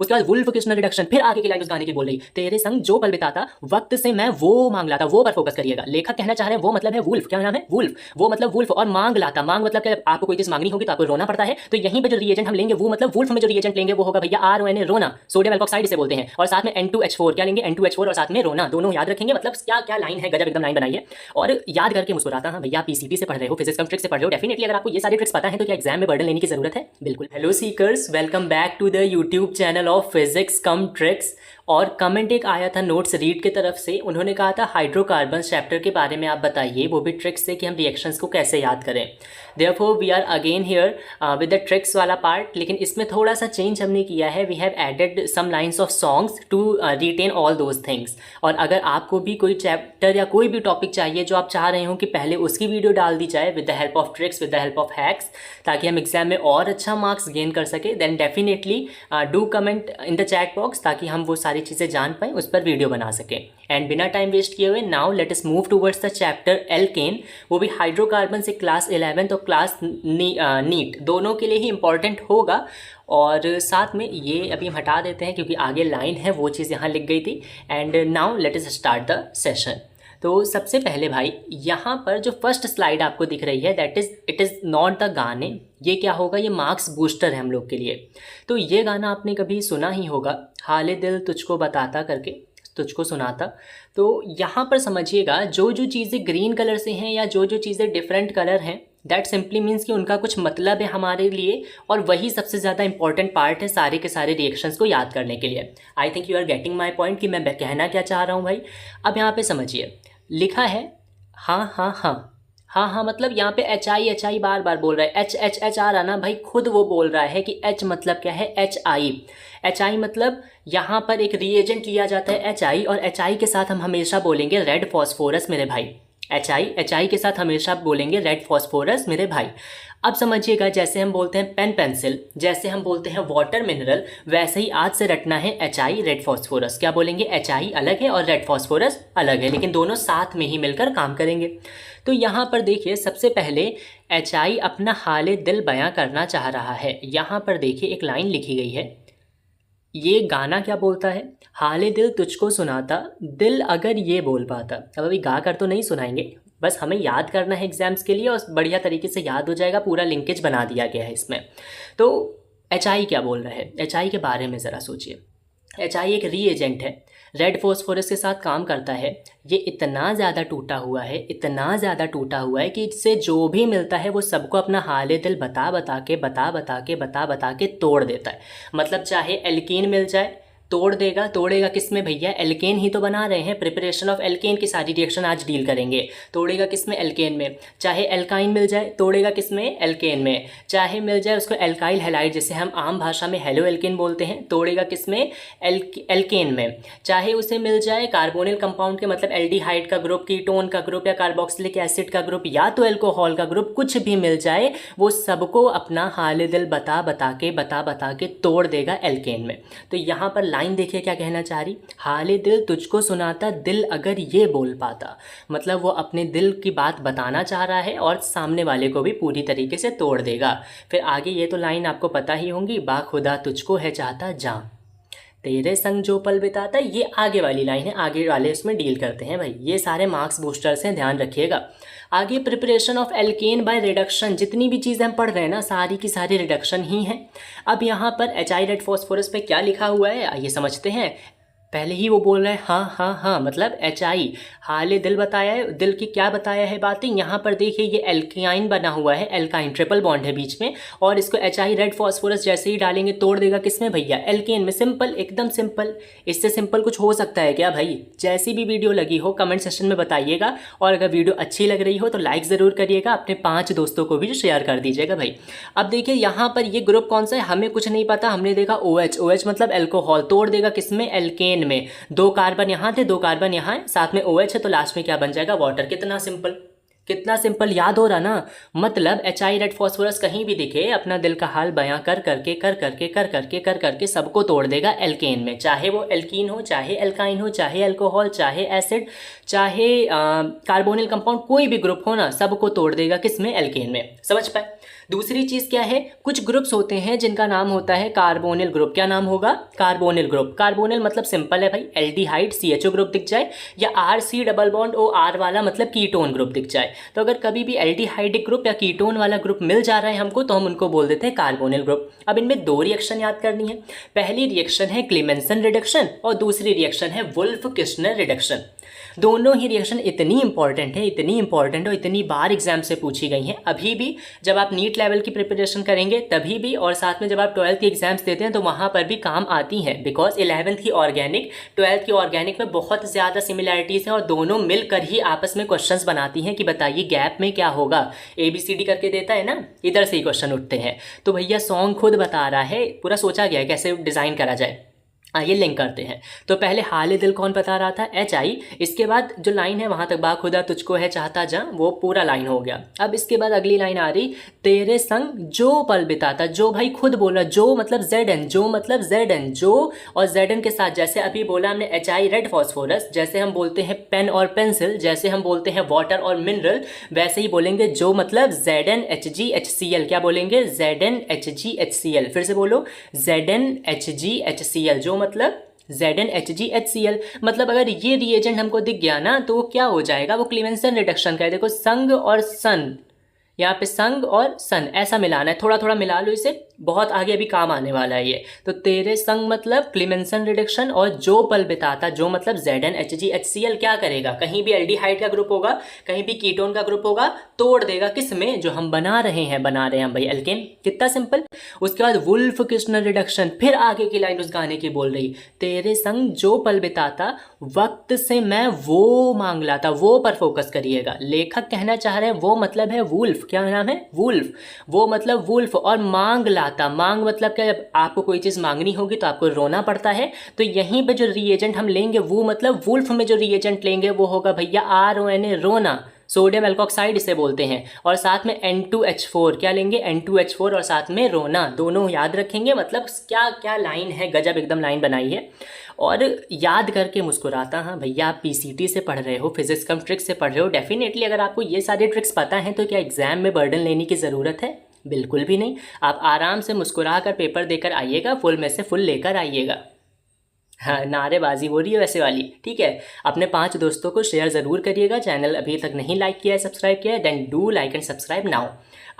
उसके बाद wolf Krishna reduction, फिर आगे की लाइन उस गाने की बोल रही, तेरे संग जो पल बिताता वक्त से मैं वो मांग लाता, वो पर फोकस करिएगा। लेखक कहना चाह रहे हैं वो मतलब है वुल्फ, क्या नाम है वुल्फ, वो मतलब वुल्फ, और मांग लाता, मांग मतलब क्या, आपको कोई चीज मांगनी होगी तो आपको रोना पड़ता है, तो यहीं पे जो रिएजेंट हम लेंगे वो मतलब वुल्फ में जो रिएजेंट लेंगे वो होगा भैया RONA, रोना, सोडियम एल्कोक्साइड इसे बोलते हैं, और साथ में N2H4, क्या लेंगे N2H4 और साथ में रोना, दोनों याद रखेंगे। मतलब क्या क्या लाइन है, गजब एकदम लाइन बनाई है और याद करके मुस्कुराता। हाँ भैया PCP से पढ़ रहे हो, फिजिक्स कम ट्रिक्स से पढ़ रहे हो, डेफिनेटली अगर आपको ये सारी ट्रिक्स पता है तो क्या एग्जाम में बर्डन लेने की जरूरत है, बिल्कुल। Hello seekers, welcome back to the YouTube channel of physics cum tricks. और कमेंट एक आया था नोट्स रीड की तरफ से, उन्होंने कहा था हाइड्रोकार्बन चैप्टर के बारे में आप बताइए, वो भी ट्रिक्स से कि हम रिएक्शंस को कैसे याद करें। Therefore we are again here with the tricks वाला पार्ट, लेकिन इसमें थोड़ा सा चेंज हमने किया है। We have added some lines of songs to retain all those things. और अगर आपको भी कोई चैप्टर या कोई भी टॉपिक चाहिए जो आप चाह रहे हो कि पहले उसकी वीडियो डाल दी जाए with the help of tricks, with the help of hacks, ताकि हम एग्जाम में और अच्छा मार्क्स गेन कर सके, then definitely do comment in the chat box, ताकि हम वो सारी चीज़ें जान पाएँ, उस पर वीडियो बना सकें। एंड बिना टाइम वेस्ट किए हुए now let us move towards the chapter alkane, वो भी हाइड्रोकार्बन से क्लास 11 और क्लास नीट दोनों के लिए ही इंपॉर्टेंट होगा। और साथ में ये अभी हम हटा देते हैं क्योंकि आगे लाइन है, वो चीज़ यहाँ लिख गई थी। And now let us start the session. तो सबसे पहले भाई यहाँ पर जो फर्स्ट स्लाइड आपको दिख रही है that is it is not the गाने, ये क्या होगा, ये मार्क्स बूस्टर है हम लोग के लिए। तो ये गाना आपने कभी सुना ही होगा, हाले दिल तुझको बताता करके, तुझको सुनाता। तो यहाँ पर समझिएगा जो जो चीज़ें ग्रीन कलर से हैं या जो जो चीज़ें डिफरेंट कलर हैं, दैट सिंपली मीन्स कि उनका कुछ मतलब है हमारे लिए, और वही सबसे ज़्यादा इंपॉर्टेंट पार्ट है सारे के सारे रिएक्शंस को याद करने के लिए। I think you are getting my point कि मैं कहना क्या चाह रहा हूँ भाई। अब यहाँ पे समझिए, लिखा है हाँ हाँ हाँ, हाँ हाँ मतलब यहाँ पे HI बार बार बोल रहा है, H आ रहा ना भाई, खुद वो बोल रहा है कि H मतलब क्या है, HI मतलब यहाँ पर एक रिएजेंट लिया जाता है HI, और HI के साथ हम हमेशा बोलेंगे रेड फॉस्फोरस मेरे भाई, HI के साथ हमेशा बोलेंगे रेड फॉस्फोरस मेरे भाई। अब समझिएगा, जैसे हम बोलते हैं पेन पेंसिल, जैसे हम बोलते हैं वाटर मिनरल, वैसे ही आज से रटना है HI रेड फॉस्फोरस। क्या बोलेंगे, HI अलग है और रेड फॉस्फोरस अलग है, लेकिन दोनों साथ में ही मिलकर काम करेंगे। तो यहाँ पर देखिए, सबसे पहले HI अपना हाले दिल बयां करना चाह रहा है। यहाँ पर देखिए एक लाइन लिखी गई है, ये गाना क्या बोलता है, हाले दिल तुझको सुनाता, दिल अगर ये बोल पाता। अब अभी गा कर तो नहीं सुनाएंगे, बस हमें याद करना है एग्जाम्स के लिए, और बढ़िया तरीके से याद हो जाएगा, पूरा लिंकेज बना दिया गया है इसमें। तो HI क्या बोल रहा है, HI के बारे में ज़रा सोचिए। HI एक रीएजेंट है, रेड फॉस्फोरस के साथ काम करता है। ये इतना ज़्यादा टूटा हुआ है, इतना ज़्यादा टूटा हुआ है कि इससे जो भी मिलता है वो सबको अपना हाले दिल बता बता के तोड़ देता है। मतलब चाहे एल्कीन मिल जाए तोड़ेगा किस में भैया, एल्केन ही तो बना रहे हैं, प्रिपरेशन ऑफ एल्केन की सारी रिएक्शन आज डील करेंगे। तोड़ेगा किस में, एल्केन में। चाहे एल्काइन मिल जाए तोड़ेगा किस में, एल्केन में। चाहे मिल जाए उसको एल्काइल हैलाइड, जिसे हम आम भाषा में हेलो एल्केन बोलते हैं, तोड़ेगा किस में, एल्केन में। चाहे उसे मिल जाए कार्बोनिल कंपाउंड के, मतलब एल्डिहाइड का ग्रुप, कीटोन का ग्रुप या कार्बोक्सिलिक एसिड का ग्रुप या तो एल्कोहल का ग्रुप, कुछ भी मिल जाए वो सबको अपना हाले दिल बता के तोड़ देगा एल्केन में। तो यहाँ पर लाइन देखिए क्या कहना चाह रही, हाले दिल तुझको सुनाता, दिल अगर ये बोल पाता, मतलब वो अपने दिल की बात बताना चाह रहा है और सामने वाले को भी पूरी तरीके से तोड़ देगा। फिर आगे ये तो लाइन आपको पता ही होंगी, बाखुदा तुझको है चाहता जा, तेरे संग जो पल बिताता, ये आगे वाली लाइन है, आगे वाले उसमें डील करते हैं भाई। ये सारे मार्क्स बूस्टर्स हैं, ध्यान रखिएगा। आगे preparation of alkene by reduction, जितनी भी चीज़ें हम पढ़ रहे हैं ना, सारी की सारी रिडक्शन ही है। अब यहाँ पर HI रेड फॉस्फोरस पे क्या लिखा हुआ है आइए समझते हैं। पहले ही वो बोल रहा है हाँ हाँ हाँ, मतलब HI हाले दिल बताया है, दिल की क्या बताया है बातें। यहाँ पर देखिए ये एल्काइन बना हुआ है, एल्काइन ट्रिपल बॉन्ड है बीच में, और इसको HI रेड फॉस्फोरस जैसे ही डालेंगे तोड़ देगा किसमें भैया, एल्केन में। सिंपल, एकदम सिंपल। इससे सिंपल कुछ हो सकता है क्या भाई। जैसी भी वीडियो लगी हो कमेंट सेक्शन में बताइएगा, और अगर वीडियो अच्छी लग रही हो तो लाइक ज़रूर करिएगा, अपने 5 दोस्तों को भी शेयर कर दीजिएगा भाई। अब देखिए यहाँ पर ये ग्रुप कौन सा है, हमें कुछ नहीं पता, हमने देखा OH मतलब एल्कोहल, तोड़ देगा किसमें, एल्केन में। 2 कार्बन यहाँ थे, 2 कार्बन यहाँ है, साथ में OH है, तो लास्ट में क्या बन जाएगा, वाटर। कितना सिंपल, कितना सिंपल, याद हो रहा ना। मतलब HI रेड फॉस्फोरस कहीं भी दिखे अपना दिल का हाल बयां कर करके सबको तोड़ देगा एल्केन में। चाहे वो एल्कीन हो, चाहे एल्काइन हो, चाहे अल्कोहल, चाहे एसिड, चाहे कार्बोनिल कंपाउंड, कोई भी ग्रुप हो ना, सबको तोड़ देगा किसमें, एल्केन में। समझ पाए। दूसरी चीज़ क्या है, कुछ ग्रुप्स होते हैं जिनका नाम होता है कार्बोनिल ग्रुप। क्या नाम होगा, कार्बोनिल ग्रुप। कार्बोनिल मतलब सिंपल है भाई, एल्डिहाइड CHO ग्रुप दिख जाए या RC डबल बॉन्ड OR वाला मतलब कीटोन ग्रुप दिख जाए। तो अगर कभी भी एल्डिहाइडिक ग्रुप या कीटोन वाला ग्रुप मिल जा रहा है हमको तो हम उनको बोल देते हैं कार्बोनिल ग्रुप। अब इनमें दो रिएक्शन याद करनी है। पहली रिएक्शन है क्लेमेंसन रिडक्शन और दूसरी रिएक्शन है वुल्फ किर्चनर रिडक्शन। दोनों ही रिएक्शन इतनी इंपॉर्टेंट है और इतनी बार एग्जाम से पूछी गई हैं। अभी भी जब आप नीट लेवल की प्रिपरेशन करेंगे तभी भी, और साथ में जब आप 12th की एग्जाम्स देते हैं तो वहाँ पर भी काम आती हैं। बिकॉज 11th की ऑर्गेनिक 12th की ऑर्गेनिक में बहुत ज़्यादा सिमिलैरिटीज़ हैं और दोनों मिलकर ही आपस में क्वेश्चंस बनाती हैं कि बताइए गैप में क्या होगा। ABCD करके देता है ना, इधर से ही क्वेश्चन उठते हैं। तो भैया सॉन्ग खुद बता रहा है, पूरा सोचा गया है कैसे डिज़ाइन करा जाए। आइए लिंक करते हैं। तो पहले हाल दिल कौन बता रहा था, HI। इसके बाद जो लाइन है वहाँ तक बाखुदा तुझको है चाहता जा, वो पूरा लाइन हो गया। अब इसके बाद अगली लाइन आ रही, तेरे संग जो पल बिताता। जो भाई खुद बोला, जो मतलब ZN, जो मतलब ZN, जो और ZN के साथ जैसे अभी बोला हमने HI रेड फॉस्फोरस, जैसे हम बोलते हैं पेन और पेंसिल, जैसे हम बोलते हैं वाटर और मिनरल, वैसे ही बोलेंगे जो मतलब ZnHgHCl। क्या बोलेंगे, ZnHgHCl। फिर से बोलो, ZnHgHCl। जो मतलब ZnHgHCl। मतलब अगर ये रिएजेंट हमको दिख गया ना तो वो क्या हो जाएगा, वो क्लेमेंसन रिडक्शन का है। देखो संग और सन, यहाँ पे संग और सन ऐसा मिलाना है, थोड़ा थोड़ा मिला लो इसे, बहुत आगे अभी काम आने वाला है ये। तो तेरे संग मतलब क्लेमेंसन रिडक्शन और जो पल बिताता, जो मतलब ZnHgHCl क्या करेगा, कहीं भी एल्डिहाइड का ग्रुप होगा, कहीं भी कीटोन का ग्रुप होगा, तोड़ देगा किस में, जो हम बना रहे हैं हम भाई एल्केन। कितना सिंपल। उसके बाद वुल्फ किर्चनर रिडक्शन, फिर आगे की लाइन उस गाने की बोल रही, तेरे संग जो पल बिताता वक्त से मैं वो मांग लाता। वो पर फोकस करिएगा। लेखक कहना चाह रहे हैं वो मतलब है वुल्फ। क्या नाम है, वुल्फ। वो मतलब वुल्फ और मांग लाता। मांग मतलब क्या, जब आपको कोई चीज़ मांगनी होगी तो आपको रोना पड़ता है। तो यहीं पे जो रिएजेंट हम लेंगे वो मतलब वुल्फ में जो रिएजेंट लेंगे वो होगा भैया RONA, रोना। सोडियम एल्कोक्साइड इसे बोलते हैं। और साथ में N2H4, क्या लेंगे, N2H4 और साथ में रोना, दोनों याद रखेंगे। मतलब क्या क्या लाइन है, गजब एकदम लाइन बनाई है। और याद करके मुस्कुराता। हाँ भैया, आप PCT से पढ़ रहे हो, फिजिक्स कम ट्रिक्स से पढ़ रहे हो, डेफिनेटली अगर आपको ये सारे ट्रिक्स पता हैं तो क्या एग्जाम में बर्डन लेने की ज़रूरत है, बिल्कुल भी नहीं। आप आराम से मुस्कुरा कर पेपर देकर आइएगा, फुल में से फुल लेकर आइएगा। हाँ, नारेबाजी हो रही है वैसे वाली, ठीक है। अपने 5 दोस्तों को शेयर ज़रूर करिएगा। चैनल अभी तक नहीं लाइक किया है, सब्सक्राइब किया है, then do like and subscribe now.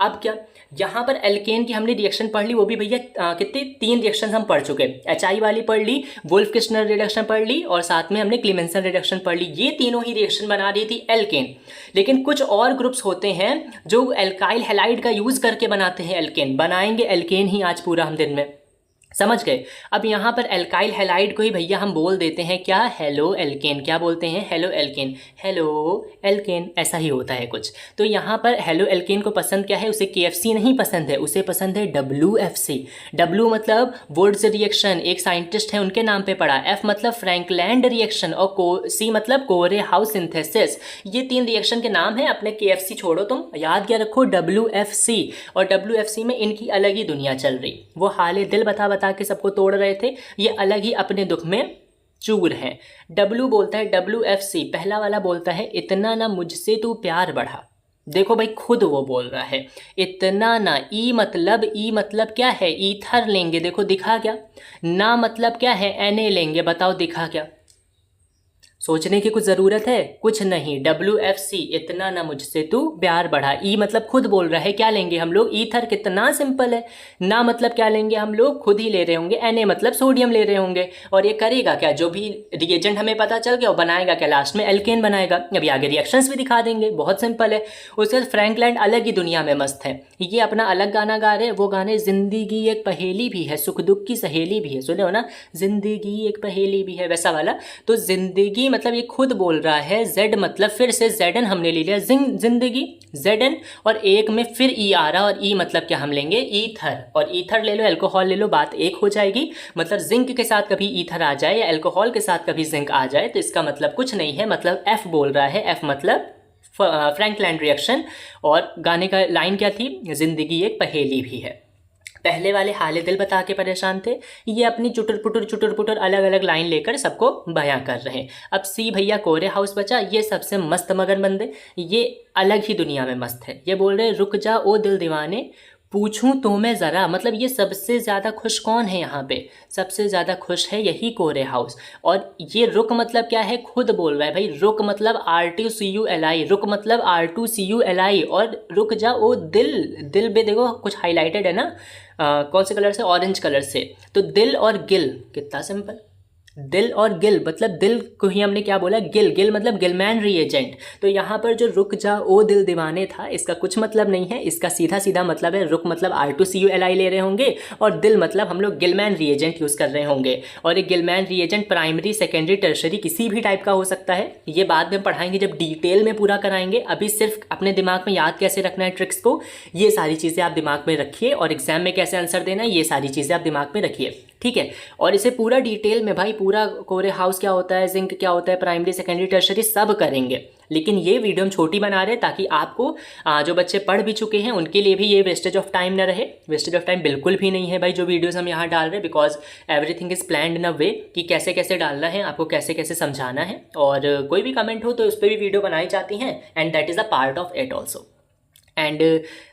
अब क्या, यहाँ पर एल्केन की हमने रिएक्शन पढ़ ली, वो भी भैया कितनी 3 रिएक्शन हम पढ़ चुके। HI वाली पढ़ ली, वुल्फ किर्चनर रिडक्शन पढ़ ली और साथ में हमने क्लेमेंसन रिडक्शन पढ़ ली। ये तीनों ही रिएक्शन बना रही थी एल्केन। लेकिन कुछ और ग्रुप्स होते हैं जो एल्काइल हैलाइड का यूज़ करके बनाते हैं एल्केन। बनाएंगे एल्केन ही आज पूरा हम दिन में, समझ गए। अब यहाँ पर एल्काइल हैलाइड को ही भैया हम बोल देते हैं क्या, हेलो एल्केन। क्या बोलते हैं, हेलो एल्केन, हेलो एल्केन, ऐसा ही होता है कुछ। तो यहाँ पर हेलो एल्केन को पसंद क्या है, उसे KFC नहीं पसंद है, उसे पसंद है WFC। W मतलब वुड्स रिएक्शन, एक साइंटिस्ट है उनके नाम पे पढ़ा। F मतलब फ्रैंकलैंड रिएक्शन और C मतलब कोरे हाउस सिंथेसिस। ये 3 रिएक्शन के नाम है। अपने KFC छोड़ो, तुम याद क्या रखो, WFC। और WFC में इनकी अलग ही दुनिया चल रही। वो हाले दिल बता के सबको तोड़ रहे थे, ये अलग ही अपने दुख में चूर हैं। W बोलता है, WFC पहला वाला बोलता है, इतना ना मुझसे तू प्यार बढ़ा। देखो भाई, खुद वो बोल रहा है इतना ना। ई मतलब क्या है, ईथर लेंगे, देखो दिखा क्या। ना मतलब क्या है, Na लेंगे, बताओ दिखा क्या। सोचने की कुछ ज़रूरत है, कुछ नहीं। WFC इतना ना मुझसे तू प्यार बढ़ा। ई मतलब खुद बोल रहा है, क्या लेंगे हम लोग, ईथर। कितना सिंपल है। ना मतलब क्या लेंगे हम लोग, खुद ही ले रहे होंगे। Na मतलब सोडियम ले रहे होंगे। और ये करेगा क्या, जो भी रिएजेंट हमें पता चल गया वो बनाएगा क्या, लास्ट में एल्केन बनाएगा। अभी आगे रिएक्शंस भी दिखा देंगे, बहुत सिंपल है। उसके बाद फ्रैंकलैंड अलग ही दुनिया में मस्त है, ये अपना अलग गाना गा रहे हैं। वो गाने जिंदगी एक पहेली भी है, सुख दुख की सहेली भी है, सुने हो ना, जिंदगी एक पहेली भी है, वैसा वाला। तो जिंदगी मतलब ये खुद बोल रहा है। Z मतलब फिर से ZN हमने ले लिया, जिंदगी ZN, और एक में फिर E आ रहा, और E मतलब क्या हम लेंगे, ईथर। और ईथर ले लो, अल्कोहल ले लो, बात एक हो जाएगी। मतलब जिंक के साथ कभी ईथर आ जाए या अल्कोहल के साथ कभी जिंक आ जाए तो इसका मतलब कुछ नहीं है। मतलब F बोल रहा है, F मतलब फ्रैंकलैंड रिएक्शन। और गाने का लाइन क्या थी, जिंदगी एक पहेली भी है। पहले वाले हाले दिल बता के परेशान थे, ये अपनी चुटर पुटर अलग अलग लाइन लेकर सबको बयां कर रहे हैं। अब C भैया कोरे हाउस बचा, ये सबसे मस्त मगन बंदे, ये अलग ही दुनिया में मस्त है। ये बोल रहे रुक जा ओ दिल दीवाने, पूछूं तो मैं ज़रा, मतलब ये सबसे ज़्यादा खुश कौन है यहाँ पे? सबसे ज़्यादा खुश है यही कोरे हाउस। और ये रुक मतलब क्या है? खुद बोल रहा है भाई, रुक मतलब R2CULI, रुक मतलब R2CULI। और रुक जा ओ दिल, दिल पे देखो कुछ हाईलाइटेड है ना, कौन से कलर से? ऑरेंज कलर से। तो दिल और गिल, कितना सिंपल। दिल और गिल मतलब दिल को ही हमने क्या बोला? गिल। गिल मतलब गिलमैन रिएजेंट। तो यहाँ पर जो रुक जा ओ दिल दीवाने था, इसका कुछ मतलब नहीं है, इसका सीधा सीधा मतलब है रुक मतलब R2CULI ले रहे होंगे और दिल मतलब हम लोग गिलमैन रिएजेंट यूज़ कर रहे होंगे। और एक Gillman reagent primary, secondary, tertiary किसी भी टाइप का हो सकता है। ये बाद में पढ़ाएंगे जब डिटेल में पूरा कराएंगे। अभी सिर्फ अपने दिमाग में याद कैसे रखना है ट्रिक्स को, ये सारी चीज़ें आप दिमाग में रखिए, और एग्जाम में कैसे आंसर देना है ये सारी चीज़ें आप दिमाग में रखिए, ठीक है। और इसे पूरा डिटेल में भाई, पूरा कोरे हाउस क्या होता है, जिंक क्या होता है, प्राइमरी, सेकेंडरी, टर्शरी सब करेंगे। लेकिन ये वीडियो हम छोटी बना रहे हैं ताकि आपको जो बच्चे पढ़ भी चुके हैं उनके लिए भी ये वेस्टेज ऑफ टाइम ना रहे। वेस्टेज ऑफ टाइम बिल्कुल भी नहीं है भाई जो वीडियोस हम यहाँ डाल रहे हैं, because everything is planned in a way कि कैसे कैसे डालना है, आपको कैसे कैसे समझाना है। और कोई भी कमेंट हो तो उस पर भी वीडियो बनाई जाती हैं, and that is a part of it also. And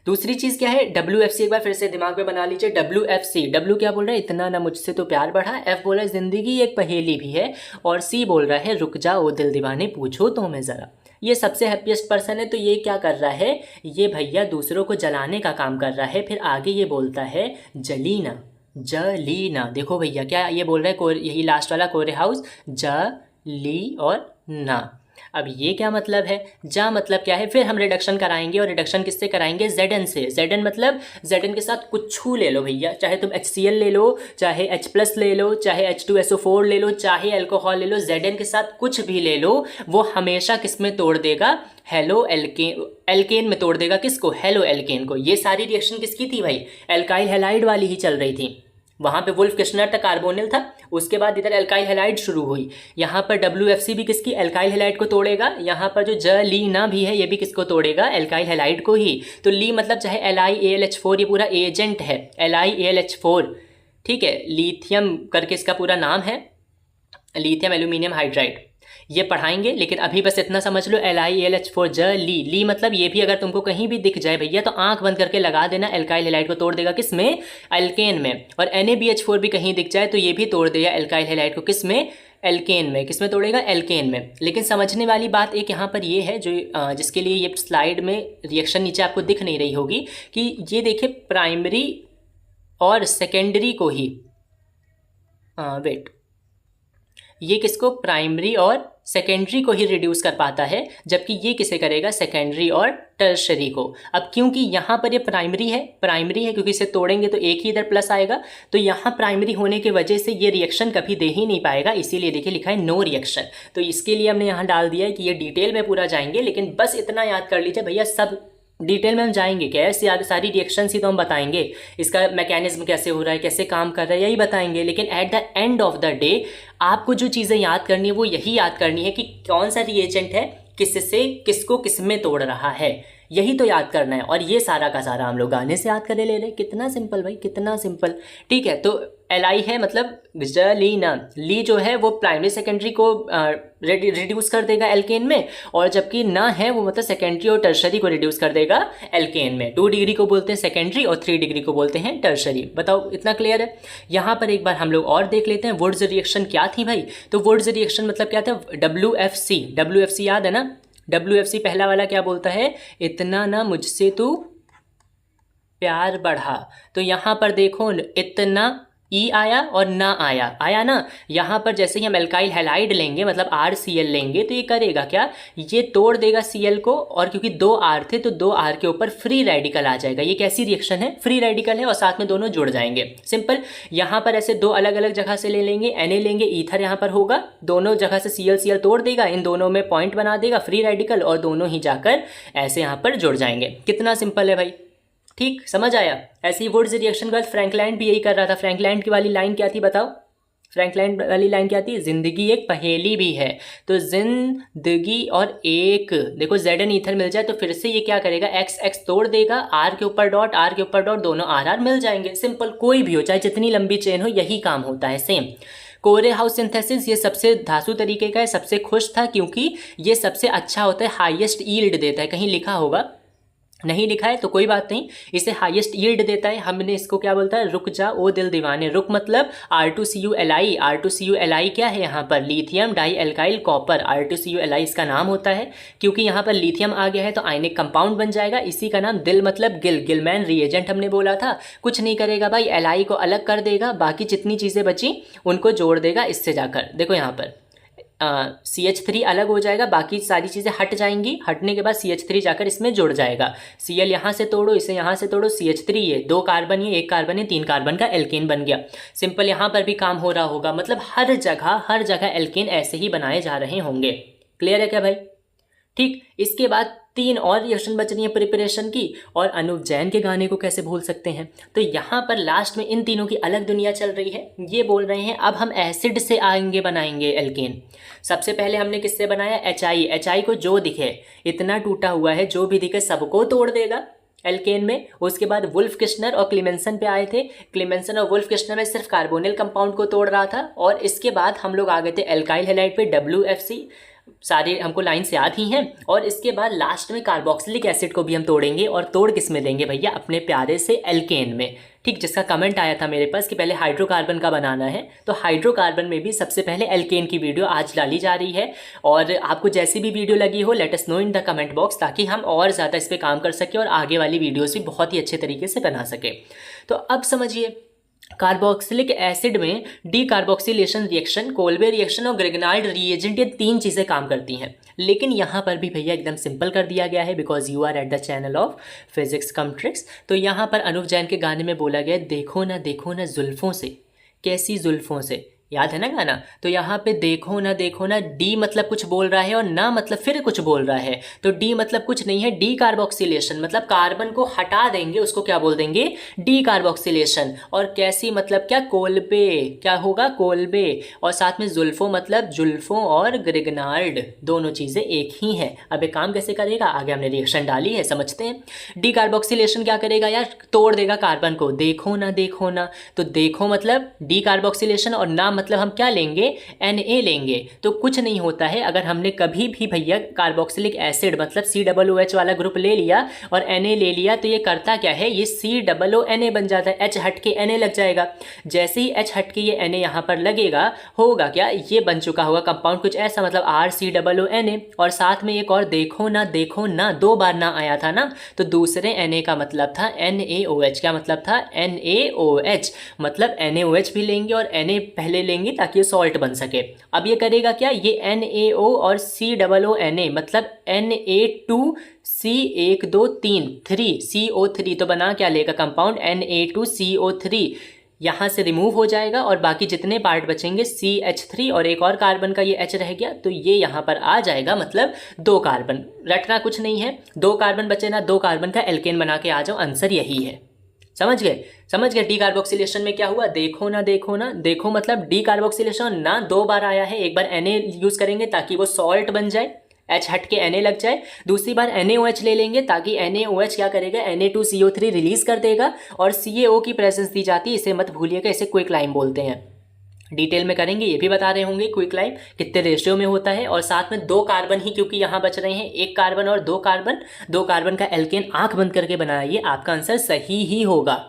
दूसरी चीज़ क्या है? WFC, एक बार फिर से दिमाग में बना लीजिए। WFC, W क्या बोल रहा है? इतना ना मुझसे तो प्यार बढ़ा। F बोल रहा है जिंदगी एक पहेली भी है। और C बोल रहा है रुक जाओ दिल दीवाने पूछो तो मैं ज़रा। ये सबसे हैप्पीएस्ट पर्सन है, तो ये क्या कर रहा है? ये भैया दूसरों को जलाने का काम कर रहा है। फिर आगे ये बोलता है जलीना, जलीना। देखो भैया क्या ये बोल रहा है, यही लास्ट वाला कोरे हाउस, ज ली और ना। अब ये क्या मतलब है? जा मतलब क्या है? फिर हम रिडक्शन कराएंगे, और रिडक्शन किससे कराएंगे? Zn से। Zn मतलब Zn के साथ कुछ ले लो भैया, चाहे तुम HCl ले लो, चाहे H+ ले लो, चाहे H2SO4 ले लो, चाहे अल्कोहल ले लो, Zn के साथ कुछ भी ले लो, वो हमेशा किस में तोड़ देगा? हेलो एल्केन, एल्केन में तोड़ देगा। किसको? हेलो एल्केन को। ये सारी रिएक्शन किसकी थी भाई? एल्काइल हैलाइड वाली ही चल रही थी। वहाँ पे वुल्फ किश्नर तक कार्बोनिल था, उसके बाद इधर एल्काइल हैलाइड शुरू हुई। यहाँ पर WFC भी किसकी? एल्काइल हैलाइड को तोड़ेगा। यहाँ पर जो ज ली ना भी है ये भी किसको तोड़ेगा? एल्काइल हैलाइड को ही। तो ली मतलब चाहे LiAlH4, ये पूरा एजेंट है LiAlH4, ठीक है। लिथियम करके इसका पूरा नाम है, लिथियम एल्यूमिनियम हाइड्राइड। ये पढ़ाएंगे, लेकिन अभी बस इतना समझ लो LiAlH4 ज ली। ली मतलब ये भी अगर तुमको कहीं भी दिख जाए भैया तो आंख बंद करके लगा देना, एल्काइल हैलाइड को तोड़ देगा किस में? एल्केन में। और NaBH4 भी कहीं दिख जाए तो ये भी तोड़ देगा एल्काइल हैलाइड को किस में? एल्केन में। किस में तोड़ेगा? एल्केन में। लेकिन समझने वाली बात एक यहाँ पर ये है, जो जिसके लिए ये स्लाइड में रिएक्शन नीचे आपको दिख नहीं रही होगी, कि ये देखिए प्राइमरी और सेकेंडरी को ही वेट, ये किसको? प्राइमरी और सेकेंडरी को ही रिड्यूस कर पाता है, जबकि ये किसे करेगा? सेकेंडरी और टर्शरी को। अब क्योंकि यहाँ पर ये प्राइमरी है, प्राइमरी है क्योंकि इसे तोड़ेंगे तो एक ही इधर प्लस आएगा, तो यहाँ प्राइमरी होने की वजह से ये रिएक्शन कभी दे ही नहीं पाएगा, इसीलिए देखिए लिखा है नो रिएक्शन। तो इसके लिए हमने यहाँ डाल दिया है कि ये डिटेल में पूरा जाएंगे, लेकिन बस इतना याद कर लीजिए भैया, सब डिटेल में हम जाएंगे कैसे, सारी रिएक्शंस ही तो हम बताएंगे, इसका मैकेनिज्म कैसे हो रहा है, कैसे काम कर रहा है, यही बताएंगे। लेकिन at the end of the day आपको जो चीज़ें याद करनी है वो यही याद करनी है कि कौन सा रिएजेंट है, किससे किसको किस में तोड़ रहा है, यही तो याद करना है। और ये सारा का सारा हम लोग गाने से याद करे ले रहे। कितना सिंपल भाई, कितना सिंपल, ठीक है। तो Li है मतलब जलीना, ली जो है वो प्राइमरी सेकेंडरी को रिड्यूस कर देगा एल्केन में, और जबकि ना है वो मतलब सेकेंडरी और टर्शरी को रिड्यूस कर देगा एल्केन में। 2 डिग्री को बोलते हैं सेकेंडरी और 3 डिग्री को बोलते हैं टर्शरी। बताओ इतना क्लियर है? यहाँ पर एक बार हम लोग और देख लेते हैं वुड्स रिएक्शन क्या थी भाई। तो वुड्स रिएक्शन मतलब क्या था? WFC, WFC याद है ना? WFC पहला वाला क्या बोलता है? इतना ना मुझसे तू प्यार बढ़ा। तो यहाँ पर देखो इतना ई आया और ना आया, आया ना। यहाँ पर जैसे ही हम एल्काइल हैलाइड लेंगे मतलब RCl लेंगे तो ये करेगा क्या? ये तोड़ देगा Cl को, और क्योंकि 2 R थे तो 2 R के ऊपर फ्री रेडिकल आ जाएगा। ये कैसी रिएक्शन है? फ्री रेडिकल है, और साथ में दोनों जुड़ जाएंगे, सिंपल। यहाँ पर ऐसे 2 अलग अलग जगह से ले लेंगे, Na लेंगे, ईथर यहाँ पर होगा, दोनों जगह से Cl तोड़ देगा, इन दोनों में पॉइंट बना देगा फ्री रेडिकल, और दोनों ही जाकर ऐसे यहाँ पर जुड़ जाएंगे। कितना सिंपल है भाई, ठीक समझ आया? ऐसे ही वुड्स रिएक्शन के बाद फ्रैंकलैंड भी यही कर रहा था। फ्रैंकलैंड की वाली लाइन क्या थी बताओ? फ्रैंकलैंड वाली लाइन क्या थी? जिंदगी एक पहेली भी है। तो जिंदगी और एक, देखो Zn ईथर मिल जाए तो फिर से ये क्या करेगा? x तोड़ देगा, R के ऊपर डॉट, R के ऊपर डॉट, दोनों R मिल जाएंगे। सिंपल, कोई भी हो, चाहे जितनी लंबी चेन हो, यही काम होता है सेम। कोरे हाउस सिंथेसिस ये सबसे धांसू तरीके का है, सबसे खुश था क्योंकि ये सबसे अच्छा होता है, हाईएस्ट यील्ड देता है। कहीं लिखा होगा नहीं लिखा है तो कोई बात नहीं, इसे हाईएस्ट यील्ड देता है। हमने इसको क्या बोलता है, रुक जा ओ दिल दीवाने। रुक मतलब R2CuLi, R2CuLi क्या है यहाँ पर, lithium die alkyl copper, R2CuLi इसका नाम होता है। क्योंकि यहाँ पर लिथियम आ गया है तो आयनिक कंपाउंड बन जाएगा। इसी का नाम दिल मतलब गिलमैन रिएजेंट हमने बोला था। कुछ नहीं करेगा भाई, Li को अलग कर देगा, बाकी जितनी चीज़ें बची उनको जोड़ देगा इससे जाकर। देखो यहाँ पर CH3 अलग हो जाएगा, बाकी सारी चीज़ें हट जाएंगी, हटने के बाद CH3 जाकर इसमें जुड़ जाएगा। Cl यहाँ से तोड़ो, इसे यहाँ से तोड़ो, CH3 ये 2 कार्बन, ये 1 कार्बन है, 3 कार्बन का एल्केन बन गया। सिंपल, यहाँ पर भी काम हो रहा होगा, मतलब हर जगह एल्केन ऐसे ही बनाए जा रहे होंगे। क्लियर है क्या भाई? ठीक, इसके बाद 3 और रिएक्शन बच रही है प्रिपरेशन की, और अनूप जैन के गाने को कैसे भूल सकते हैं। तो यहाँ पर लास्ट में इन तीनों की अलग दुनिया चल रही है। ये बोल रहे हैं अब हम एसिड से आएंगे बनाएंगे एल्केन। सबसे पहले हमने किससे बनाया, HI को जो दिखे, इतना टूटा हुआ है, जो भी दिखे सबको तोड़ देगा एल्केन में। उसके बाद वुल्फ किश्नर और क्लेमेंसन पे आए थे। क्लेमेंसन और वुल्फ किश्नर में सिर्फ कार्बोनिल कंपाउंड को तोड़ रहा था, और इसके बाद हम लोग आ गए थे एल्काइल हैलाइड पे, WFC। सारे हमको लाइन्स याद ही हैं। और इसके बाद लास्ट में कार्बोक्सिलिक एसिड को भी हम तोड़ेंगे, और तोड़ किस में देंगे भैया, अपने प्यारे से एल्केन में। ठीक, जिसका कमेंट आया था मेरे पास कि पहले हाइड्रोकार्बन का बनाना है, तो हाइड्रोकार्बन में भी सबसे पहले एल्केन की वीडियो आज डाली जा रही है। और आपको जैसी भी वीडियो लगी हो, late us know in the comment box, ताकि हम और ज़्यादा इस पर काम कर सकें और आगे वाली वीडियोज़ भी बहुत ही अच्छे तरीके से बना सकें। तो अब समझिए, कार्बोक्सिलिक एसिड में डीकार्बोक्सिलेशन रिएक्शन, कोल्बे रिएक्शन और ग्रिग्नाल्ड रिएजेंट, ये 3 चीज़ें काम करती हैं। लेकिन यहाँ पर भी भैया एकदम सिंपल कर दिया गया है, because you are at the channel of physics cum tricks. तो यहाँ पर अनूप जैन के गाने में बोला गया, देखो ना जुल्फ़ों से, कैसी जुल्फ़ों से, याद है ना गाना। तो यहाँ पे देखो ना, डी मतलब कुछ बोल रहा है और ना मतलब फिर कुछ बोल रहा है। तो डी मतलब कुछ नहीं है, डी कार्बोक्सिलेशन मतलब कार्बन को हटा देंगे, उसको क्या बोल देंगे, डी कार्बोक्सिलेशन। और कैसी मतलब क्या, कोल्बे, क्या होगा, कोल्बे। और साथ में जुल्फो मतलब जुल्फों और ग्रिग्नाल्ड, दोनों चीज़ें एक ही हैं। अब एक काम कैसे करेगा, आगे हमने रिएक्शन डाली है, समझते हैं। डी कार्बोक्सिलेशन क्या करेगा यार, तोड़ देगा कार्बन को। देखो ना, तो देखो मतलब डी कार्बोक्सिलेशन, और ना मतलब हम क्या लेंगे, Na लेंगे। तो कुछ नहीं होता है, अगर हमने कभी भी भैया कार्बोक्सिलिक एसिड मतलब COOH वाला ग्रुप ले लिया और Na ले लिया, तो ये करता क्या है, ये COONA बन जाता है, H हट के Na लग जाएगा। जैसे ही H हट के ये Na यहाँ पर लगेगा, होगा क्या, ये बन चुका होगा कंपाउंड कुछ ऐसा, मतलब RCOONA। और साथ में एक और देखो ना 2 बार ना आया था ना, तो दूसरे Na का मतलब था NaOH। क्या मतलब था, NaOH। मतलब NaOH भी लेंगे और Na पहले लेंगे ताकि ये सॉल्ट बन सके। अब ये करेगा क्या, ये NaO और COONA मतलब Na2C123 CO3, तो बना क्या लेगा कंपाउंड, Na2CO3 यहाँ से रिमूव हो जाएगा, और बाकी जितने पार्ट बचेंगे CH3 और एक और कार्बन का ये H रह गया, तो ये यहाँ पर आ जाएगा, मतलब 2 कार्बन। रटना कुछ नहीं है, 2 कार्बन बचे ना, 2 कार्बन का एल्केन बना के आ जाओ, आंसर यही है। समझ गए डी कार्बोक्सिलेशन में क्या हुआ, देखो ना, देखो मतलब डी कार्बोक्सिलेशन ना 2 बार आया है। एक बार Na यूज करेंगे ताकि वो सॉल्ट बन जाए, H हट के Na लग जाए। दूसरी बार NaOH ले लेंगे ताकि NaOH क्या करेगा, Na2CO3 रिलीज कर देगा, और CaO की प्रेजेंस दी जाती है, इसे मत भूलिएगा, इसे क्विकलाइम बोलते हैं। डिटेल में करेंगे, ये भी बता रहे होंगे क्विकलाइम कितने रेशियो में होता है। और साथ में 2 कार्बन ही क्योंकि यहाँ बच रहे हैं, 1 कार्बन और 2 कार्बन का एल्केन आंख बंद करके बनाइए, आपका आंसर सही ही होगा।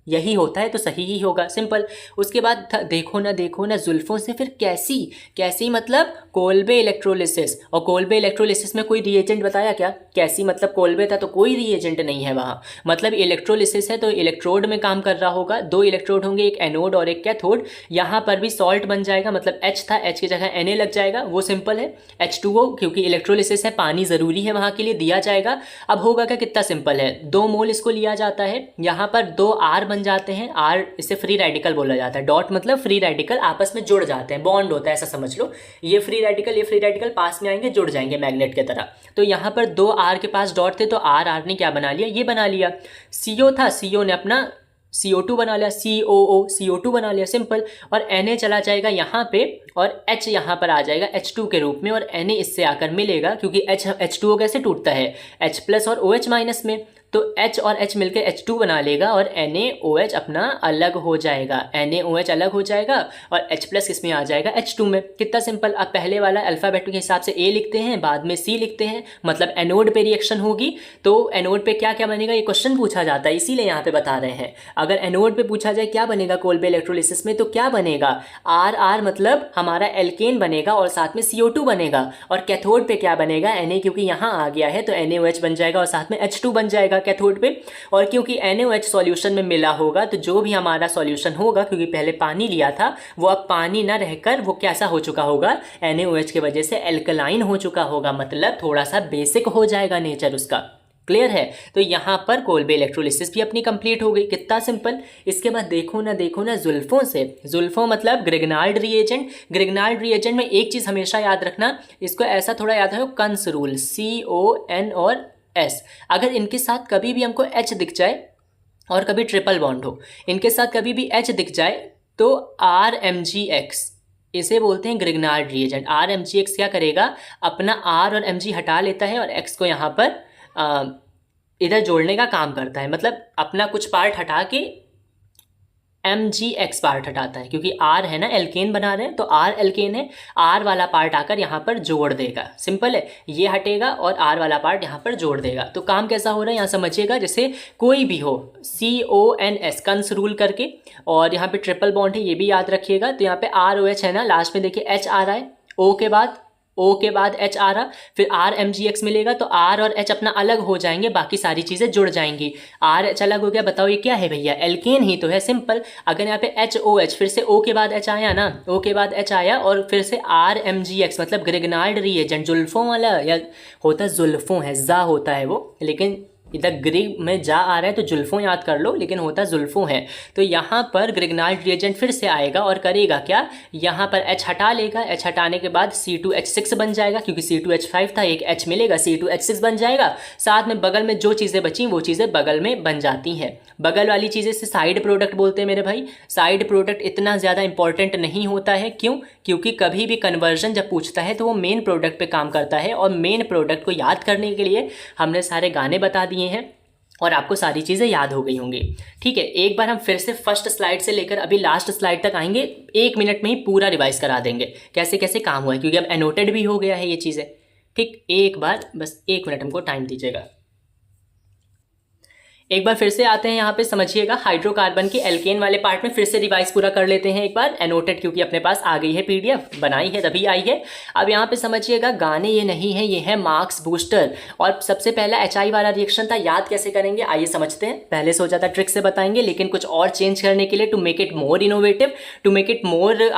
यही होता है तो सही ही होगा, सिंपल। उसके बाद देखो ना जुल्फों से, फिर कैसी मतलब कोल्बे इलेक्ट्रोलिसिस। और कोल्बे इलेक्ट्रोलिसिस में कोई रिएजेंट बताया क्या, कैसी मतलब कोल्बे था तो कोई रिएजेंट नहीं है वहाँ, मतलब इलेक्ट्रोलिसिस है तो इलेक्ट्रोड में काम कर रहा होगा। 2 इलेक्ट्रोड होंगे, एक एनोड और एक कैथोड। यहाँ पर भी सॉल्ट बन जाएगा, मतलब H था, H की जगह Na लग जाएगा, वो सिंपल है। H2O क्योंकि इलेक्ट्रोलिसिस है, पानी ज़रूरी है वहाँ के लिए, दिया जाएगा। अब होगा क्या, कितना सिंपल है, 2 मोल इसको लिया जाता है, यहाँ पर 2 R बन जाते हैं। R इसे फ्री रेडिकल बोला जाता है, डॉट मतलब फ्री रेडिकल आपस में जुड़ जाते हैं, बॉन्ड होता है, ऐसा समझ लो। ये फ्री रेडिकल पास में आएंगे, जुड़ जाएंगे मैग्नेट की तरह। तो यहाँ पर 2 R के पास डॉट थे, तो R ने क्या बना लिया, ये बना लिया। CO था, CO ने अपना CO2 बना लिया, CO2 बना लिया, सिंपल। और Na चला जाएगा यहाँ पे, और H यहाँ पर आ जाएगा H2 के रूप में, और Na इससे आकर मिलेगा, क्योंकि H H2O कैसे टूटता है, H+ और OH- में। तो H और H मिलकर H2 बना लेगा और NaOH अपना अलग हो जाएगा, NaOH अलग हो जाएगा और H प्लस इसमें आ जाएगा H2 में। कितना सिंपल। आप पहले वाला अल्फ़ाबेट के हिसाब से A लिखते हैं, बाद में C लिखते हैं, मतलब एनोड पे रिएक्शन होगी तो एनोड पे क्या क्या बनेगा ये क्वेश्चन पूछा जाता है, इसीलिए यहाँ पे बता रहे हैं। अगर एनोड पे पूछा जाए क्या बनेगा कोलबे इलेक्ट्रोलिसिस में, तो क्या बनेगा RR मतलब हमारा एल्केन बनेगा और साथ में CO2 बनेगा। और कैथोड पे क्या बनेगा Na, क्योंकि यहाँ आ गया है तो NaOH बन जाएगा और साथ में H2 बन जाएगा कैथोड पे। और क्योंकि NaOH सॉल्यूशन में मिला होगा तो जो भी हमारा सॉल्यूशन होगा, क्योंकि पहले पानी लिया था वो अब पानी ना रहकर वो कैसा हो चुका होगा, NaOH की वजह से एल्कलाइन हो चुका होगा, मतलब थोड़ा सा बेसिक हो जाएगा नेचर उसका। क्लियर है। तो यहाँ पर कोलबे इलेक्ट्रोलिसिस भी अपनी कंप्लीट हो गई। कितना सिंपल। इसके बाद देखो ना जुल्फों से, जुल्फों मतलब ग्रिग्नाल्ड रिएजेंट। ग्रिग्नाल्ड रिएजेंट में एक चीज़ हमेशा याद रखना, इसको ऐसा थोड़ा याद रखो, कंस रूल, CON और S। अगर इनके साथ कभी भी हमको H दिख जाए और कभी ट्रिपल बॉन्ड हो, इनके साथ कभी भी H दिख जाए तो RMgX, इसे बोलते हैं ग्रिग्नाल्ड रिएजेंट। RMgX क्या करेगा, अपना R और Mg हटा लेता है और X को यहाँ पर इधर जोड़ने का काम करता है, मतलब अपना कुछ पार्ट हटा के MgX पार्ट हटाता है, क्योंकि R है ना, एल्केन बना रहे हैं तो R एल्केन है, R वाला पार्ट आकर यहाँ पर जोड़ देगा। सिंपल है, ये हटेगा और R वाला पार्ट यहाँ पर जोड़ देगा। तो काम कैसा हो रहा है यहाँ समझिएगा, जैसे कोई भी हो CONS कंस रूल करके, और यहाँ पे ट्रिपल बॉन्ड है ये भी याद रखिएगा। तो यहाँ पे ROH है ना, लास्ट में देखिए H आ रहा है, O के बाद H आ रहा, फिर RMgX मिलेगा तो R और H अपना अलग हो जाएंगे, बाकी सारी चीज़ें जुड़ जाएंगी। RH अलग हो गया, बताओ ये क्या है भैया, एल्केन ही तो है, सिंपल। अगर यहाँ पे HOH फिर से O के बाद H आया ना, O के बाद H आया और फिर से RMgX मतलब ग्रिग्नाल्ड रिएजेंट, जुल्फों वाला, या होता जुल्फों है, जा होता है वो, लेकिन इधर ग्रिग में जा आ रहा है तो जुल्फों याद कर लो, लेकिन होता जुल्फों है। तो यहाँ पर ग्रिग्नाल्ड रिएजेंट फिर से आएगा और करेगा क्या, यहाँ पर H हटा लेगा, H हटाने के बाद C2H6 बन जाएगा, क्योंकि C2H5 था, एक H मिलेगा, C2H6 बन जाएगा। साथ में बगल में जो चीज़ें बची वो चीज़ें बगल में बन जाती हैं। बगल वाली चीज़ें से साइड प्रोडक्ट बोलते हैं मेरे भाई। साइड प्रोडक्ट इतना ज़्यादा इंपॉर्टेंट नहीं होता है, क्यों, क्योंकि कभी भी कन्वर्जन जब पूछता है तो वो मेन प्रोडक्ट पे काम करता है, और मेन प्रोडक्ट को याद करने के लिए हमने सारे गाने बता दिए हैं और आपको सारी चीज़ें याद हो गई होंगी। ठीक है, एक बार हम फिर से फर्स्ट स्लाइड से लेकर अभी लास्ट स्लाइड तक आएंगे, 1 मिनट में ही पूरा रिवाइज करा देंगे कैसे कैसे काम हुआ है, क्योंकि अब एनोटेड भी हो गया है ये चीज़ें। ठीक, एक बार बस 1 मिनट हमको टाइम दीजिएगा। एक बार फिर से आते हैं यहाँ पे, समझिएगा हाइड्रोकार्बन के एल्केन वाले पार्ट में फिर से रिवाइज पूरा कर लेते हैं एक बार, एनोटेड क्योंकि अपने पास आ गई है, PDF बनाई है तभी आई है। अब यहाँ पे समझिएगा, गाने ये नहीं है, ये है मार्क्स बूस्टर। और सबसे पहला HI वाला रिएक्शन था, याद कैसे करेंगे आइए समझते हैं। पहले सोचा था ट्रिक से बताएंगे, लेकिन कुछ और चेंज करने के लिए, to make it more innovative, to make it more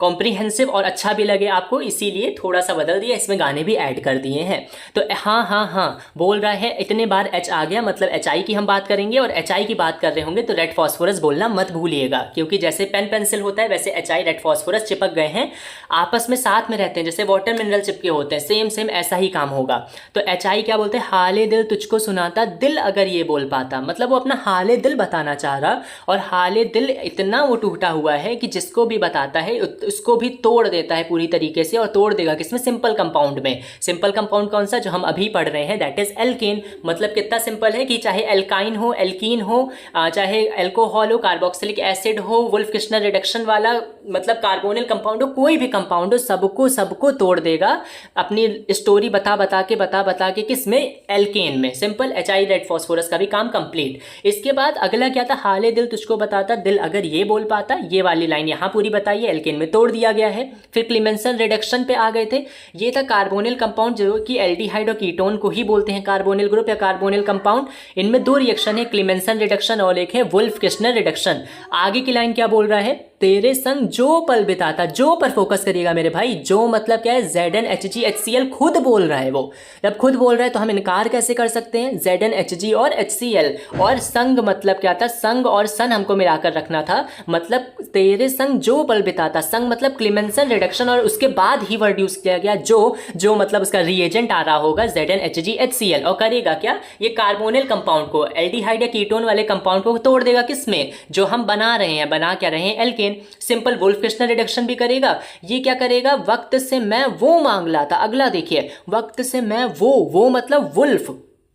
comprehensive और अच्छा भी लगे आपको, इसीलिए थोड़ा सा बदल दिया, इसमें गाने भी ऐड कर दिए हैं। तो हाँ बोल रहा है, इतने बार H आ गया मतलब HI की हम बात करेंगे, और HI की बात कर रहे होंगे तो रेड फास्फोरस बोलना मत भूलिएगा, क्योंकि जैसे पेन पेंसिल होता है वैसे HI रेड फास्फोरस चिपक गए हैं, आपस में साथ में रहते हैं, जैसे वाटर मिनरल चिपके होते हैं, सेम ऐसा ही काम होगा। तो HI क्या बोलते हैं, हाले दिल तुझको सुनाता, दिल अगर ये बोल पाता, मतलब वो अपना हाले दिल बताना चाह रहा, और हाले दिल इतना वो टूटा हुआ है कि जिसको भी बताता है उसको भी तोड़ देता है पूरी तरीके से, और तोड़ देगा किसमें, सिंपल कंपाउंड में। सिंपल कंपाउंड कौन सा, जो हम अभी पढ़ रहे हैं, दैट इज एल्केन। मतलब कितना सिंपल है कि चाहे एल्काइन हो, एल्कीन हो, चाहे एल्कोहल हो, कार्बोक्सिलिक एसिड हो, वुल्फ किश्नर रिडक्शन वाला मतलब कार्बोनिल कंपाउंड हो, कोई भी कंपाउंड हो, सबको तोड़ देगा अपनी स्टोरी बता के किसमें, एल्केन में। सिंपल, HI रेड फास्फोरस का भी काम कंप्लीट। इसके बाद अगला क्या था, हाले दिल तुझको बताता, दिल अगर ये बोल पाता, ये वाली लाइन यहाँ पूरी बताई है, एल्केन में तोड़ दिया गया है। फिर क्लीमेंसन रिडक्शन पे आ गए थे, ये था कार्बोनिल कंपाउंड जो कि एल्डिहाइड और कीटोन को ही बोलते हैं कार्बोनिल ग्रुप या कार्बोनिल कंपाउंड। इनमें 2 रिएक्शन है, क्लीमेंसन रिडक्शन और एक है वुल्फ किश्नर रिडक्शन। आगे की लाइन क्या बोल रहा है, तेरे संग जो पल बिताता, जो पर फोकस करिएगा मेरे भाई, जो मतलब क्या है, ZnHgHCl खुद बोल रहा है। वो जब खुद बोल रहा है तो हम इनकार कैसे कर सकते हैं, ZnHg और HCl। और संग मतलब क्या था, संग और सन हमको मिलाकर रखना था, मतलब तेरे संग जो पल बिताता, संग मतलब क्लीमेंसन रिडक्शन, और उसके बाद ही वर्ड यूज किया गया जो मतलब उसका रिएजेंट आ रहा होगा ZnHgHCl, और करेगा क्या, ये कार्बोनिल कंपाउंड को, एल्डिहाइड या कीटोन वाले कंपाउंड को तोड़ देगा किसमें, जो हम बना रहे हैं, बना क्या रहे हैं, alkane. Simple Wolff Kishner reduction भी करेगा। ये क्या करेगा, वक्त से मैं वो मांग लाता, अगला देखिए, वक्त से मैं वो मतलब वुल्फ,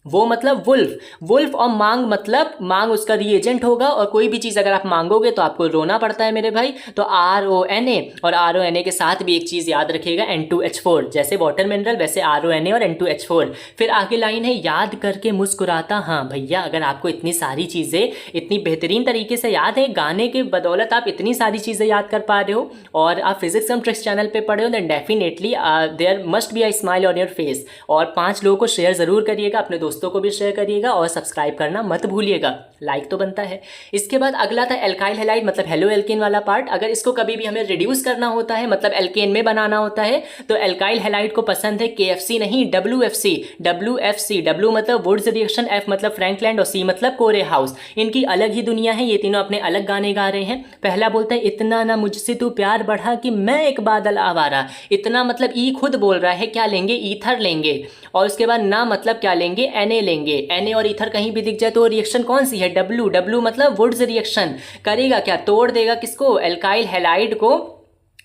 वो मतलब वुल्फ। वुल्फ और मांग मतलब मांग उसका रिएजेंट होगा, और कोई भी चीज़ अगर आप मांगोगे तो आपको रोना पड़ता है मेरे भाई, तो RONA। और RONA के साथ भी एक चीज़ याद रखिएगा, N2H4, जैसे वाटर मिनरल वैसे RONA और N2H4। फिर आगे लाइन है याद करके मुस्कुराता। हाँ भैया, अगर आपको इतनी सारी चीज़ें इतनी बेहतरीन तरीके से याद है, गाने के बदौलत आप इतनी सारी चीज़ें याद कर पा रहे हो, और आप फिजिक्स एंड ट्रिक्स चैनल पे पढ़े हो, then definitely there must be a smile on your face. और 5 लोगों को शेयर ज़रूर करिएगा, अपने दोस्तों को भी शेयर करिएगा, और सब्सक्राइब करना मत भूलिएगा, लाइक तो बनता है। इसके बाद अगला था एल्काइल हैलाइड मतलब हेलो एल्केन वाला पार्ट। अगर इसको कभी भी हमें रिड्यूस करना होता है, मतलब एल्केन में बनाना होता है, तो एल्काइल हैलाइड को पसंद है KFC नहीं WFC। WFC, W मतलब वुड्स रिएक्शन, F मतलब फ्रैंकलैंड, और C मतलब कोरे हाउस। इनकी अलग ही दुनिया है, ये तीनों अपने अलग गाने गा रहे हैं। पहला बोलता है इतना ना मुझसे तू प्यार बढ़ा कि मैं एक बादल आवारा। इतना मतलब ई खुद बोल रहा है, क्या लेंगे, ईथर लेंगे। और उसके बाद ना मतलब क्या लेंगे, Na लेंगे। Na और ईथर कहीं भी दिख जाए तो रिएक्शन कौन सी है, W मतलब वुड्स रिएक्शन। करेगा क्या, तोड़ देगा किसको, एल्काइल हैलाइड को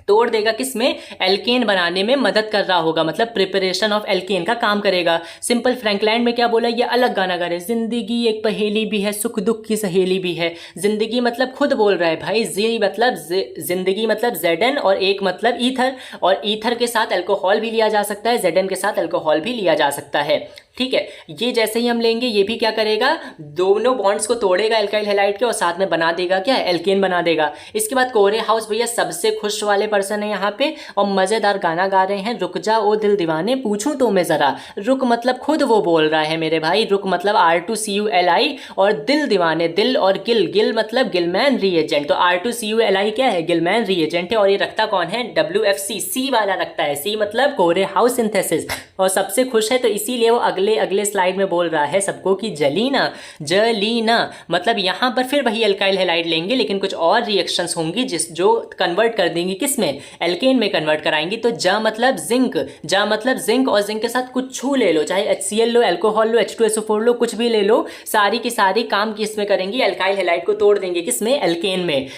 तोड़ देगा, किसमें, एल्केन बनाने में मदद कर रहा होगा, मतलब प्रिपरेशन ऑफ एल्केन का काम करेगा। सिंपल फ्रैंकलैंड में क्या बोला, ये अलग गाना गा रहे, जिंदगी एक पहेली भी है, सुख दुख की सहेली भी है। जिंदगी मतलब खुद बोल रहा है भाई, जी मतलब जिंदगी मतलब Zn, और एक मतलब ईथर, और ईथर के साथ अल्कोहल भी लिया जा सकता है, Zn के साथ अल्कोहल भी लिया जा सकता है। ठीक है, ये जैसे ही हम लेंगे, ये भी क्या करेगा, दोनों बॉन्ड्स को तोड़ेगा एल्काइल हैलाइड के, और साथ में बना देगा क्या, एल्केन बना देगा। इसके बाद कोरे हाउस भैया सबसे खुश वाले पर्सन है यहाँ पे, और मजेदार गाना गा रहे हैं, रुक जा ओ दिल दीवाने पूछूं तो मैं जरा। रुक मतलब खुद वो बोल रहा है मेरे भाई, रुक मतलब R2CULI, और दिल दीवाने, दिल और गिल मतलब गिलमैन रिएजेंट, तो R2CULI क्या है, गिलमैन रिएजेंट है, और ये रखता कौन है, WFC, C वाला रखता है, C मतलब कोरे हाउस सिंथेसिस, और सबसे खुश है, तो इसीलिए वो अगले स्लाइड में बोल रहा है सबको कि जलीना जलीना। मतलब यहाँ पर फिर वही एल्काइल हैलाइड लेंगे, लेकिन कुछ और रिएक्शंस होंगी जो कन्वर्ट कर देंगी किसमें, एल्केन में कन्वर्ट कराएंगी। तो जा मतलब जिंक, और जिंक के साथ कुछ ले लो, चाहे HCl लो, अल्कोहल लो, H2SO4 लो, कुछ भी ले लो, सारी की सारी काम किसमें करेंगी, एल्काइल हैलाइड को तोड़ देंगे, किसमें, एल्केन में।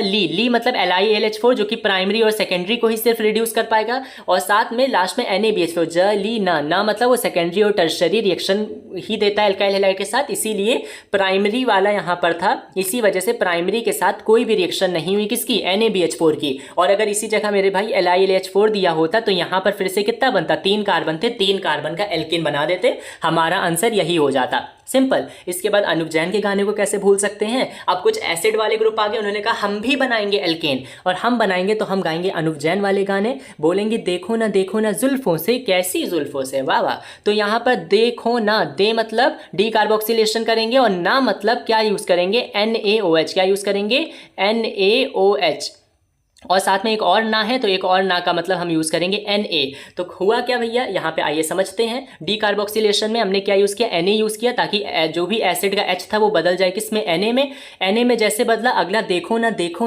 ली मतलब LiAlH4, जो कि प्राइमरी और सेकेंडरी को ही सिर्फ रिड्यूस कर पाएगा, और साथ में लास्ट में NaBH4, ना मतलब वो सेकेंडरी और टर्शरी रिएक्शन ही देता है एल्काइल हैलाइड के साथ, इसीलिए प्राइमरी वाला यहाँ पर था। इसी वजह से प्राइमरी के साथ कोई भी रिएक्शन नहीं हुई, किसकी, NaBH4 की। और अगर इसी जगह मेरे भाई LiLH4 दिया होता तो यहाँ पर फिर से कितना बनता, 3 कार्बन थे, 3 कार्बन का एल्केन बना देते, हमारा आंसर यही हो जाता, सिंपल। इसके बाद अनूप जैन के गाने को कैसे भूल सकते हैं। अब कुछ एसिड वाले ग्रुप आ गए, उन्होंने कहा हम भी बनाएंगे एल्केन, और हम बनाएंगे तो हम गाएंगे अनूप जैन वाले गाने, बोलेंगे देखो ना जुल्फों से, कैसी जुल्फों से, वाह वाह। तो यहाँ पर देखो ना, दे मतलब डीकार्बोक्सिलेशन करेंगे, और ना मतलब क्या यूज करेंगे, NaOH, क्या यूज करेंगे, NaOH, और साथ में एक और ना है, तो एक और ना का मतलब हम यूज़ करेंगे Na। तो हुआ क्या भैया, यहाँ पे आइए समझते हैं। डीकार्बोक्सिलेशन में हमने क्या यूज़ किया, Na यूज़ किया, ताकि जो भी एसिड का H था वो बदल जाए किसमें, Na में। Na में जैसे बदला, अगला देखो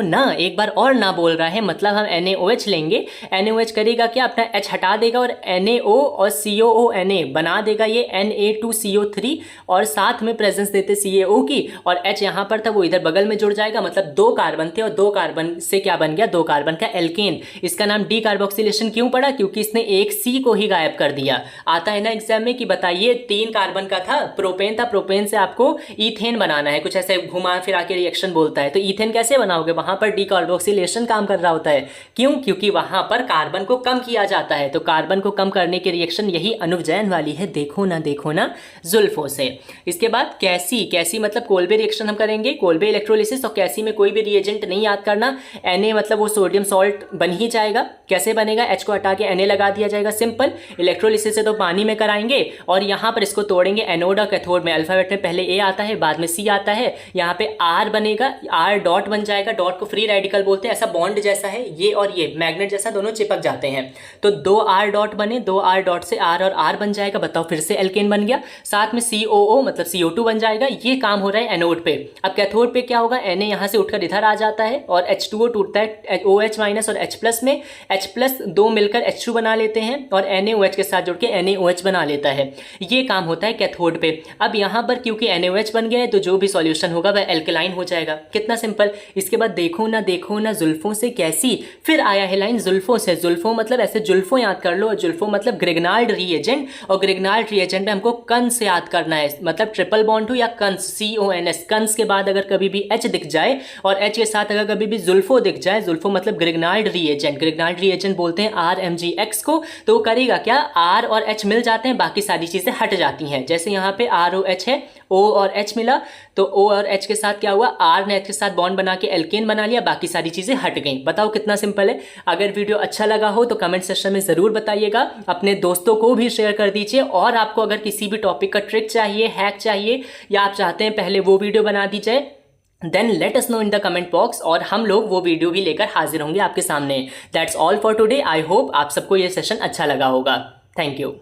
ना, एक बार और ना बोल रहा है, मतलब हम NaOH लेंगे। NaOH करेगा क्या, अपना H हटा देगा, और NaO और COONA बना देगा ये Na2CO3, और साथ में प्रेजेंस देते CaO की, और H यहाँ पर था वो इधर बगल में जुड़ जाएगा, मतलब 2 कार्बन थे, और 2 कार्बन से क्या बन गया, 2 कार्बन का एल्केन। इसका नाम डीकार्बोक्सिलेशन क्यों पड़ा, क्योंकि इसने एक C को ही गायब कर दिया। आता है ना एग्जाम में कि बताइए 3 कार्बन का था, प्रोपेन था, प्रोपेन से आपको ईथेन बनाना है, कुछ ऐसे घुमा फिरा के रिएक्शन बोलता है, तो ईथेन कैसे बनाओगे, वहां पर डीकार्बोक्सिलेशन काम कर रहा होता है। क्यों, क्योंकि वहां पर कार्बन को कम किया जाता है, तो कार्बन को कम करने की रिएक्शन यही अनूप जैन वाली है, देखो ना जुल्फों से। इसके बाद कैसी मतलब कोल्बे रिएक्शन हम करेंगे, कोल्बे इलेक्ट्रोलिसिस, और कैसी में कोई भी रिएजेंट नहीं याद करना, Na मतलब वो सोडियम सॉल्ट बन ही जाएगा। कैसे बनेगा, H को हटा के Na लगा दिया जाएगा, सिंपल। इलेक्ट्रोलिसिस से तो पानी में कराएंगे, और यहाँ पर इसको तोड़ेंगे, एनोड और कैथोड में अल्फाबेट में पहले A आता है, बाद में C आता है, यहाँ पे R बनेगा, R डॉट बन जाएगा, डॉट को फ्री रेडिकल बोलते हैं, ऐसा बॉन्ड जैसा है ये, और ये मैग्नेट जैसा दोनों चिपक जाते हैं, तो 2 R डॉट बने, 2 R डॉट से R और R बन जाएगा, बताओ फिर से एल्केन बन गया। साथ में COO मतलब CO2 बन जाएगा, ये काम हो रहा है एनोड पे। अब कैथोड पे क्या होगा, Na यहाँ से उठकर इधर आ जाता है, और H2O टूटता है OH माइनस और H प्लस में H प्लस दो मिलकर H2 बना लेते हैं और NaOH के साथ जुड़ के NaOH बना लेता है। ये काम होता है कैथोड पे। अब यहाँ पर क्योंकि NaOH बन गया है तो जो भी सॉल्यूशन होगा वह एल्कलाइन हो जाएगा। कितना सिंपल। इसके बाद देखो ना जुल्फों से कैसी, फिर आया है लाइन जुल्फों से। जुल्फों मतलब ऐसे जुल्फों याद कर लो, जुल्फों मतलब ग्रिग्नाल्ड रिएजेंट, और ग्रिग्नाल्ड रिएजेंट में हमको कंस से याद करना है, मतलब ट्रिपल बॉन्ड हो या कंस, CONS। कंस के बाद अगर कभी भी H दिख जाए और H के साथ अगर कभी भी जुल्फो दिख जाए, जुल्फो मतलब ग्रिग्नाल्ड रिएजेंट, ग्रिग्नाल्ड रिएजेंट बोलते हैं RMgX को, तो वो करेगा क्या, R और H मिल जाते हैं, बाकी सारी चीजें हट जाती हैं। जैसे यहाँ पे ROH है, O और H मिला, तो O और H के साथ क्या हुआ, R ने H के साथ बॉन्ड बना के एल्केन बना लिया, बाकी सारी चीजें हट गई। बताओ कितना सिंपल है। अगर वीडियो अच्छा लगा हो तो कमेंट सेक्शन में जरूर बताइएगा, अपने दोस्तों को भी शेयर कर दीजिए, और आपको अगर किसी भी टॉपिक का ट्रिक चाहिए, हैक चाहिए, या आप चाहते हैं पहले वो वीडियो बना दी जाए, then let us know in the comment box, और हम लोग वो वीडियो भी लेकर हाजिर होंगे आपके सामने। That's all for today. I hope आप सबको ये सेशन अच्छा लगा होगा। Thank you.